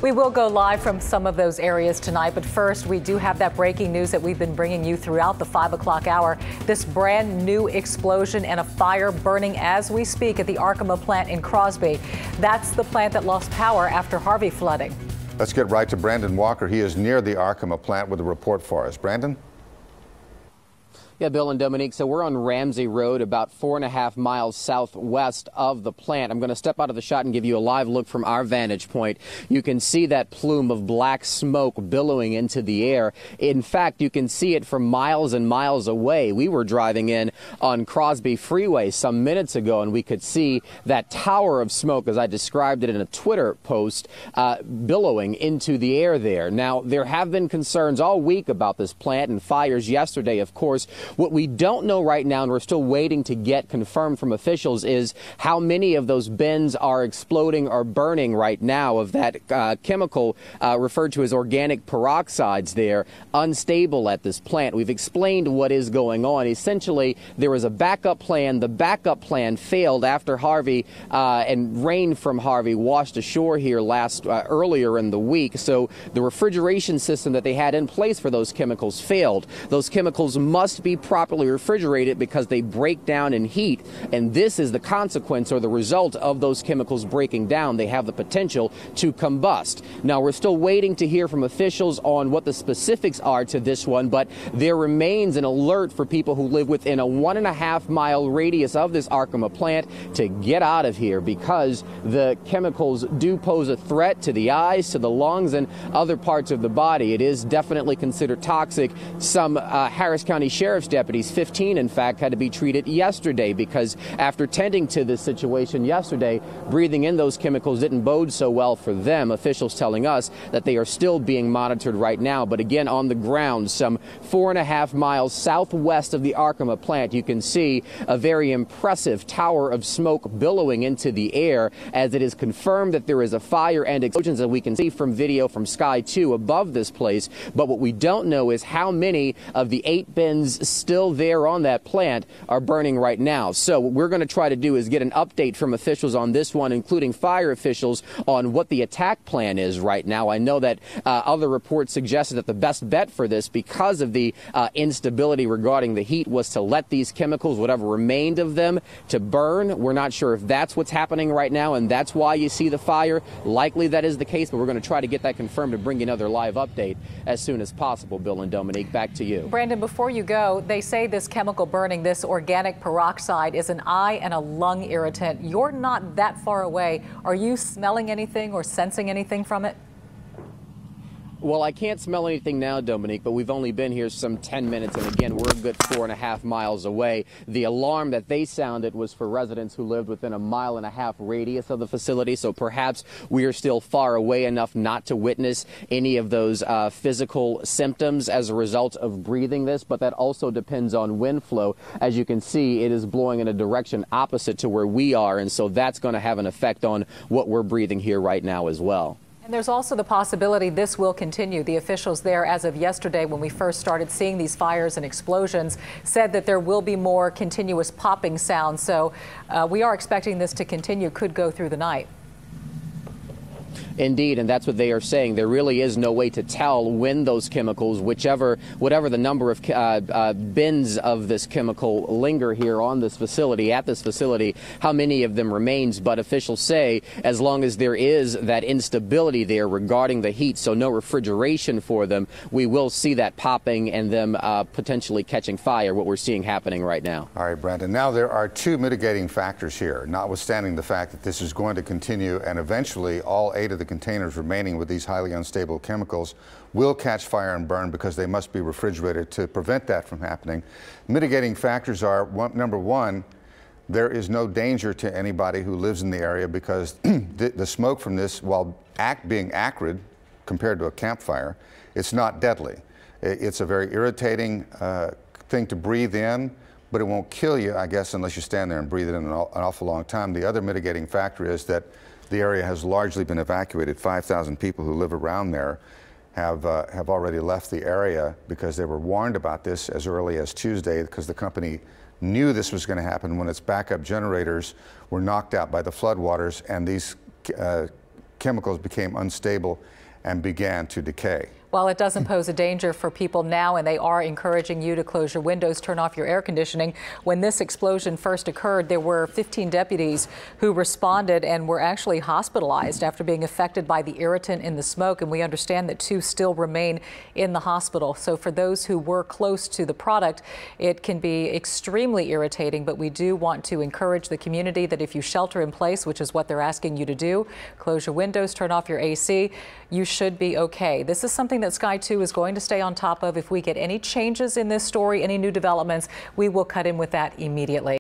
We will go live from some of those areas tonight, but first we do have that breaking news that we've been bringing you throughout the 5 o'clock hour. This brand new explosion and a fire burning as we speak at the Arkema plant in Crosby. That's the plant that lost power after Harvey flooding. Let's get right to Brandon Walker. He is near the Arkema plant with a report for us. Brandon? Yeah, Bill and Dominique, so we're on Ramsey Road, about 4.5 miles southwest of the plant. I'm going to step out of the shot and give you a live look from our vantage point. You can see that plume of black smoke billowing into the air. In fact, you can see it from miles and miles away. We were driving in on Crosby Freeway some minutes ago, and we could see that tower of smoke, as I described it in a Twitter post, billowing into the air there. Now, there have been concerns all week about this plant and fires yesterday, of course. What we don't know right now, and we're still waiting to get confirmed from officials, is how many of those bins are exploding or burning right now of that chemical referred to as organic peroxides there, unstable at this plant. We've explained what is going on. Essentially, there was a backup plan. The backup plan failed after Harvey and rain from Harvey washed ashore here earlier in the week. So the refrigeration system that they had in place for those chemicals failed. Those chemicals must be properly refrigerated because they break down in heat, and this is the consequence or the result of those chemicals breaking down. They have the potential to combust. Now, we're still waiting to hear from officials on what the specifics are to this one, but there remains an alert for people who live within a 1.5 mile radius of this Arkema plant to get out of here, because the chemicals do pose a threat to the eyes, to the lungs, and other parts of the body. It is definitely considered toxic. Some Harris County Sheriff's deputies, 15 in fact, had to be treated yesterday because after tending to this situation yesterday, breathing in those chemicals didn't bode so well for them. Officials telling us that they are still being monitored right now. But again, on the ground, some 4.5 miles southwest of the Arkema plant, you can see a very impressive tower of smoke billowing into the air as it is confirmed that there is a fire and explosions that we can see from video from Sky 2 above this place. But what we don't know is how many of the 8 bins still there on that plant are burning right now. So what we're going to try to do is get an update from officials on this one, including fire officials, on what the attack plan is right now. I know that other reports suggested that the best bet for this, because of the instability regarding the heat, was to let these chemicals, whatever remained of them, to burn. We're not sure if that's what's happening right now, and that's why you see the fire. Likely that is the case, but we're going to try to get that confirmed and bring you another live update as soon as possible. Bill and Dominique, back to you. Brandon, before you go, they say this chemical burning, this organic peroxide, is an eye and a lung irritant. You're not that far away. Are you smelling anything or sensing anything from it? Well, I can't smell anything now, Dominique, but we've only been here some 10 minutes, and again, we're a good 4.5 miles away. The alarm that they sounded was for residents who lived within a 1.5 mile radius of the facility, so perhaps we are still far away enough not to witness any of those physical symptoms as a result of breathing this, but that also depends on wind flow. As you can see, it is blowing in a direction opposite to where we are, and so that's going to have an effect on what we're breathing here right now as well. And there's also the possibility this will continue. The officials there, as of yesterday, when we first started seeing these fires and explosions, said that there will be more continuous popping sounds. So we are expecting this to continue, could go through the night. Indeed, and that's what they are saying. There really is no way to tell when those chemicals, whatever the number of bins of this chemical linger here on this facility, at this facility, how many of them remains. But officials say as long as there is that instability there regarding the heat, so no refrigeration for them, we will see that popping and them potentially catching fire, what we're seeing happening right now. All right, Brandon. Now there are 2 mitigating factors here, notwithstanding the fact that this is going to continue and eventually all 8 of the containers remaining with these highly unstable chemicals will catch fire and burn because they must be refrigerated to prevent that from happening. Mitigating factors are, number one, there is no danger to anybody who lives in the area because the smoke from this, while being acrid compared to a campfire, it's not deadly. It's a very irritating thing to breathe in, but it won't kill you, I guess, unless you stand there and breathe it in an awful long time. The other mitigating factor is that the area has largely been evacuated. 5,000 people who live around there have already left the area because they were warned about this as early as Tuesday because the company knew this was going to happen when its backup generators were knocked out by the floodwaters, and these chemicals became unstable and began to decay. While it doesn't pose a danger for people now, and they are encouraging you to close your windows, turn off your air conditioning. When this explosion first occurred, there were 15 deputies who responded and were actually hospitalized after being affected by the irritant in the smoke. And we understand that 2 still remain in the hospital. So for those who were close to the product, it can be extremely irritating. But we do want to encourage the community that if you shelter in place, which is what they're asking you to do, close your windows, turn off your AC, you should be okay. This is something that Sky 2 is going to stay on top of. If we get any changes in this story, any new developments, we will cut in with that immediately.